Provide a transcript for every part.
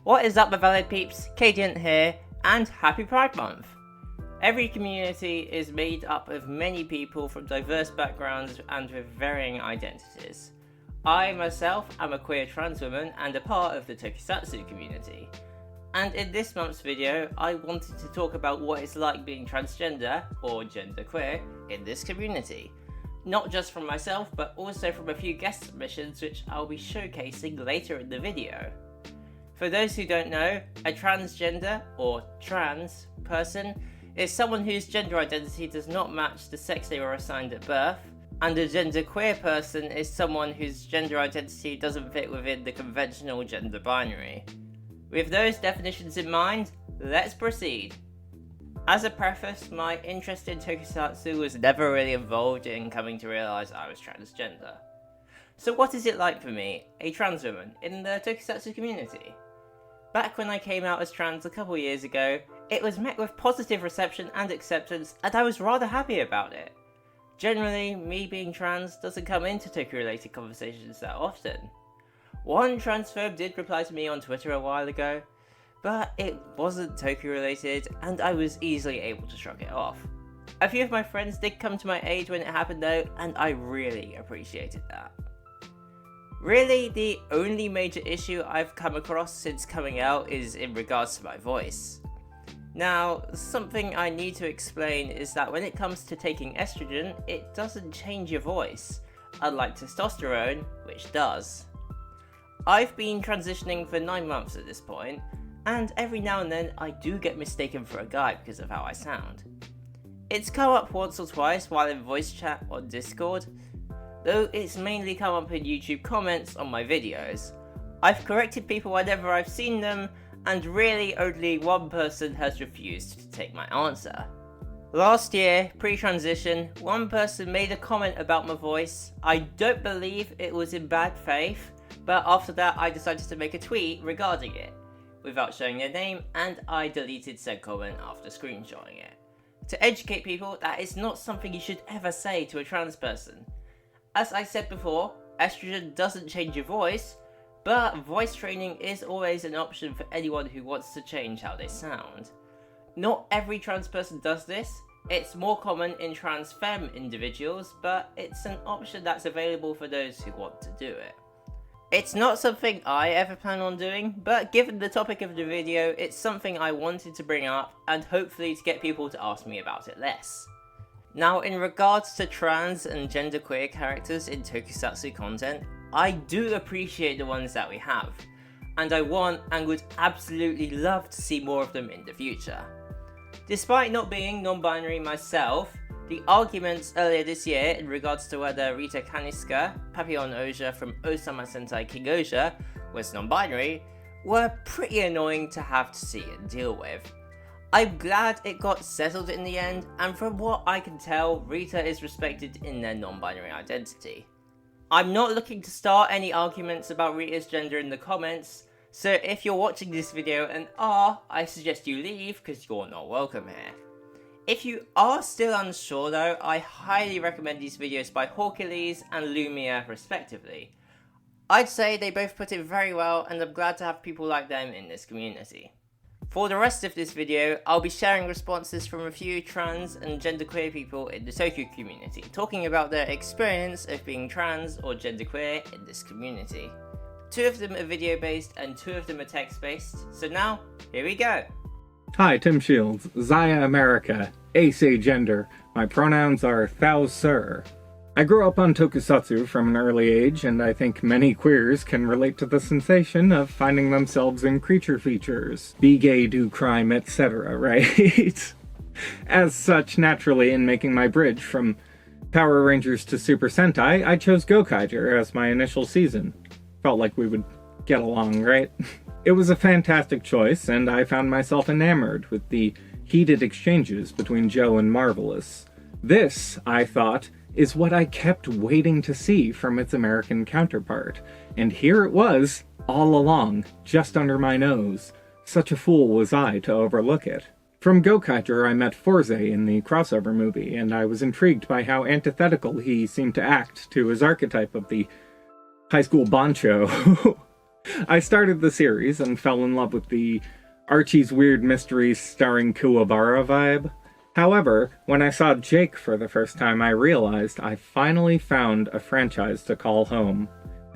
What is up, my fellow peeps? Cadian here, and happy Pride Month! Every community is made up of many people from diverse backgrounds and with varying identities. I myself am a queer trans woman and a part of the tokusatsu community. And in this month's video, I wanted to talk about what it's like being transgender, or genderqueer, in this community. Not just from myself, but also from a few guest submissions which I'll be showcasing later in the video. For those who don't know, a transgender, or trans, person is someone whose gender identity does not match the sex they were assigned at birth, and a genderqueer person is someone whose gender identity doesn't fit within the conventional gender binary. With those definitions in mind, let's proceed. As a preface, my interest in tokusatsu was never really involved in coming to realise I was transgender. So what is it like for me, a trans woman, in the tokusatsu community? Back when I came out as trans a couple years ago, it was met with positive reception and acceptance, and I was rather happy about it. Generally, me being trans doesn't come into Toku-related conversations that often. One transphobe did reply to me on Twitter a while ago, but it wasn't Toku-related, and I was easily able to shrug it off. A few of my friends did come to my aid when it happened though, and I really appreciated that. Really, the only major issue I've come across since coming out is in regards to my voice. Now, something I need to explain is that when it comes to taking estrogen, it doesn't change your voice, unlike testosterone, which does. I've been transitioning for 9 months at this point, and every now and then I do get mistaken for a guy because of how I sound. It's come up once or twice while in voice chat on Discord, though it's mainly come up in YouTube comments on my videos. I've corrected people whenever I've seen them, and really only one person has refused to take my answer. Last year, pre-transition, one person made a comment about my voice. I don't believe it was in bad faith, but after that I decided to make a tweet regarding it, without showing their name, and I deleted said comment after screenshotting it. To educate people that it's not something you should ever say to a trans person. As I said before, estrogen doesn't change your voice, but voice training is always an option for anyone who wants to change how they sound. Not every trans person does this. It's more common in trans femme individuals, but it's an option that's available for those who want to do it. It's not something I ever plan on doing, but given the topic of the video, it's something I wanted to bring up and hopefully to get people to ask me about it less. Now, in regards to trans and genderqueer characters in tokusatsu content, I do appreciate the ones that we have, and I want and would absolutely love to see more of them in the future. Despite not being non-binary myself, the arguments earlier this year in regards to whether Rita Kaniska, Papillon Oja from Osama Sentai King Oja, was non-binary were pretty annoying to have to see and deal with. I'm glad it got settled in the end, and from what I can tell, Rita is respected in their non-binary identity. I'm not looking to start any arguments about Rita's gender in the comments, so if you're watching this video and are, I suggest you leave because you're not welcome here. If you are still unsure though, I highly recommend these videos by Hercules and Lumia respectively. I'd say they both put it very well, and I'm glad to have people like them in this community. For the rest of this video, I'll be sharing responses from a few trans and genderqueer people in the Toku community, talking about their experience of being trans or genderqueer in this community. 2 of them are video-based and 2 of them are text-based, so now, here we go! Hi, Tim Shields, ZAIAEnterpriseAmerica, Ace Gender. My pronouns are thou, sir. I grew up on tokusatsu from an early age, and I think many queers can relate to the sensation of finding themselves in creature features. Be gay, do crime, etc., right? As such, naturally, in making my bridge from Power Rangers to Super Sentai, I chose Gokaiger as my initial season. Felt like we would get along, right? It was a fantastic choice, and I found myself enamored with the heated exchanges between Joe and Marvelous. This, I thought, is what I kept waiting to see from its American counterpart, and here it was, all along, just under my nose. Such a fool was I to overlook it. From Gokaiger I met Forze in the crossover movie, and I was intrigued by how antithetical he seemed to act to his archetype of the high school bancho. I started the series and fell in love with the Archie's Weird Mysteries starring Kuwabara vibe. However, when I saw Jake for the first time, I realized I finally found a franchise to call home.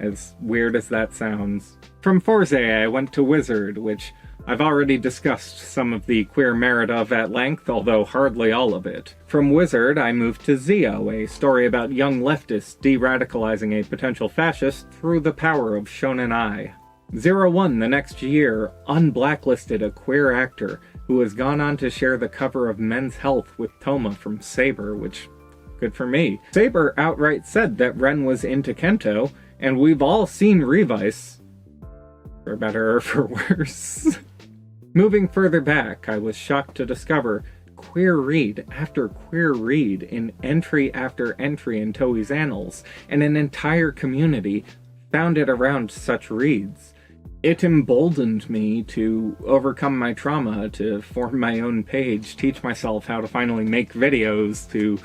As weird as that sounds. From Forze, I went to Wizard, which I've already discussed some of the queer merit of at length, although hardly all of it. From Wizard, I moved to Zio, a story about young leftists de-radicalizing a potential fascist through the power of Shonen Ai. 01 the next year unblacklisted a queer actor who has gone on to share the cover of Men's Health with Toma from Saber, which, good for me. Saber outright said that Ren was into Kento, and we've all seen Revice. For better or for worse. Moving further back, I was shocked to discover queer read after queer read in entry after entry in Toei's annals, and an entire community founded around such reads. It emboldened me to overcome my trauma, to form my own page, teach myself how to finally make videos, to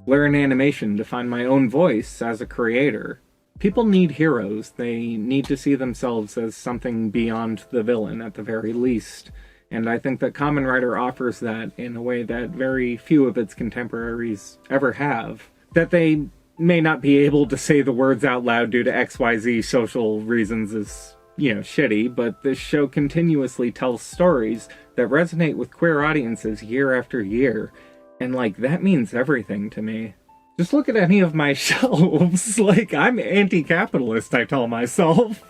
learn animation, to find my own voice as a creator. People need heroes. They need to see themselves as something beyond the villain, at the very least. And I think that Kamen Rider offers that in a way that very few of its contemporaries ever have. That they may not be able to say the words out loud due to XYZ social reasons is, shitty, but this show continuously tells stories that resonate with queer audiences year after year. And, that means everything to me. Just look at any of my shelves. I'm anti-capitalist, I tell myself.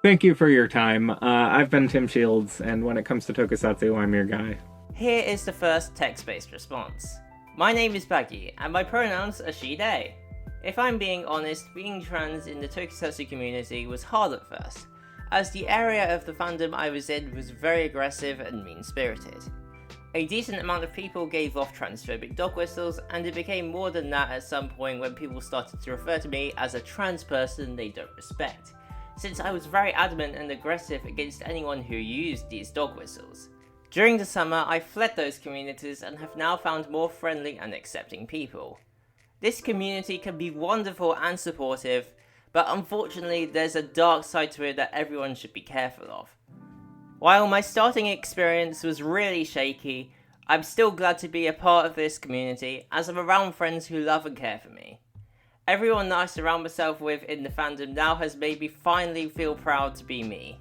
Thank you for your time. I've been Tim Shields, and when it comes to tokusatsu, I'm your guy. Here is the first text-based response. My name is Baggy, and my pronouns are she, they. If I'm being honest, being trans in the tokusatsu community was hard at first, as the area of the fandom I was in was very aggressive and mean-spirited. A decent amount of people gave off transphobic dog whistles, and it became more than that at some point when people started to refer to me as a trans person they don't respect, since I was very adamant and aggressive against anyone who used these dog whistles. During the summer, I fled those communities and have now found more friendly and accepting people. This community can be wonderful and supportive, but unfortunately there's a dark side to it that everyone should be careful of. While my starting experience was really shaky, I'm still glad to be a part of this community as I'm around friends who love and care for me. Everyone that I surround myself with in the fandom now has made me finally feel proud to be me.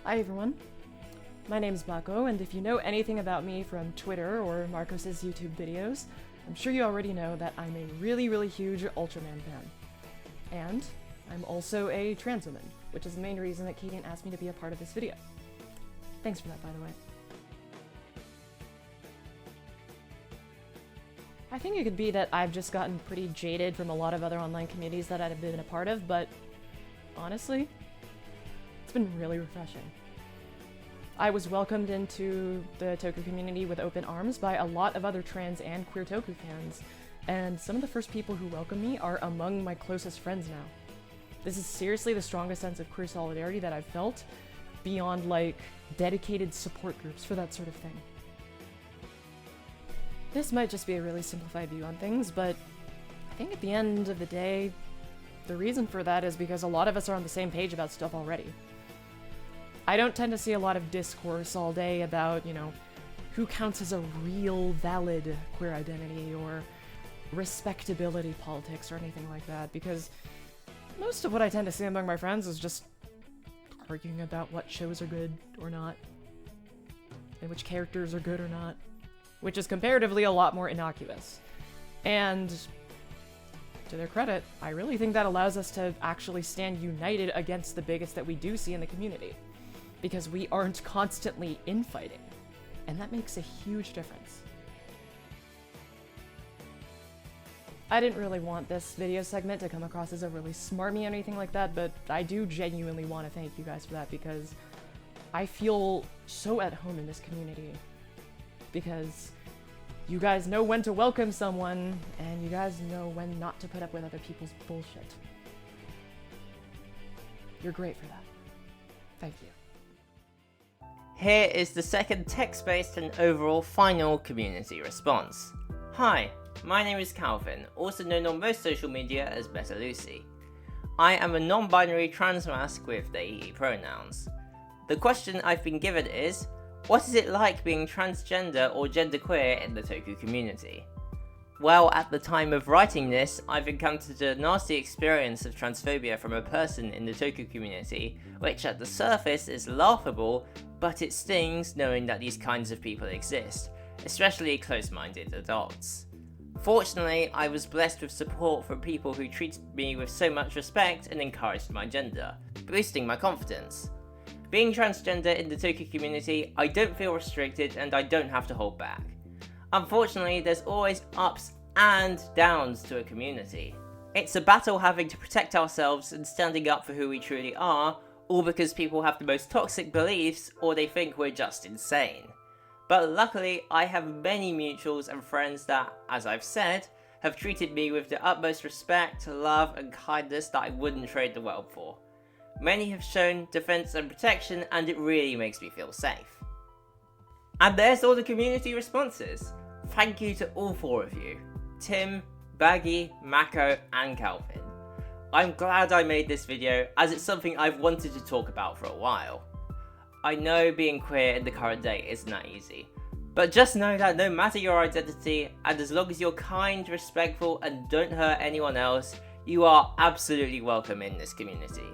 Hi everyone, my name is Mako, and if you know anything about me from Twitter or Marcos's YouTube videos, I'm sure you already know that I'm a really huge Ultraman fan. And I'm also a trans woman, which is the main reason that Kaden asked me to be a part of this video. Thanks for that, by the way. I think it could be that I've just gotten pretty jaded from a lot of other online communities that I've been a part of, but honestly, it's been really refreshing. I was welcomed into the Toku community with open arms by a lot of other trans and queer Toku fans, and some of the first people who welcomed me are among my closest friends now. This is seriously the strongest sense of queer solidarity that I've felt, beyond dedicated support groups for that sort of thing. This might just be a really simplified view on things, but I think at the end of the day, the reason for that is because a lot of us are on the same page about stuff already. I don't tend to see a lot of discourse all day about, who counts as a real, valid queer identity, or respectability politics, or anything like that, because most of what I tend to see among my friends is just arguing about what shows are good or not, and which characters are good or not, which is comparatively a lot more innocuous. And to their credit, I really think that allows us to actually stand united against the bigots that we do see in the community, because we aren't constantly infighting, and that makes a huge difference. I didn't really want this video segment to come across as overly smarmy or anything like that, but I do genuinely want to thank you guys for that, because I feel so at home in this community. Because you guys know when to welcome someone, and you guys know when not to put up with other people's bullshit. You're great for that. Thank you. Here is the second text-based and overall final community response. Hi, my name is Calvin, also known on most social media as Better Lucy. I am a non-binary trans masc with they pronouns. The question I've been given is, what is it like being transgender or genderqueer in the Toku community? Well, at the time of writing this, I've encountered a nasty experience of transphobia from a person in the Toku community, which at the surface is laughable, but it stings knowing that these kinds of people exist, especially close-minded adults. Fortunately, I was blessed with support from people who treated me with so much respect and encouraged my gender, boosting my confidence. Being transgender in the Toku community, I don't feel restricted and I don't have to hold back. Unfortunately, there's always ups and downs to a community. It's a battle having to protect ourselves and standing up for who we truly are, all because people have the most toxic beliefs or they think we're just insane. But luckily, I have many mutuals and friends that, as I've said, have treated me with the utmost respect, love and kindness that I wouldn't trade the world for. Many have shown defense and protection and it really makes me feel safe. And there's all the community responses. Thank you to all 4 of you, Tim, Baggy, Mako and Calvin. I'm glad I made this video as it's something I've wanted to talk about for a while. I know being queer in the current day isn't that easy, but just know that no matter your identity, and as long as you're kind, respectful and don't hurt anyone else, you are absolutely welcome in this community.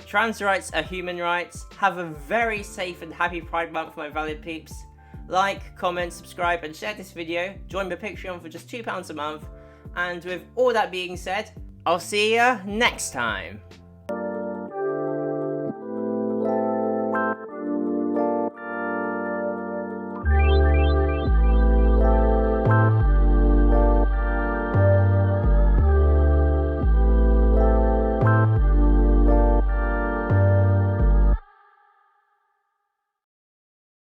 Trans rights are human rights. Have a very safe and happy Pride Month, my valid peeps. Like, comment, subscribe and share this video. Join my Patreon for just £2 a month. And with all that being said, I'll see ya next time.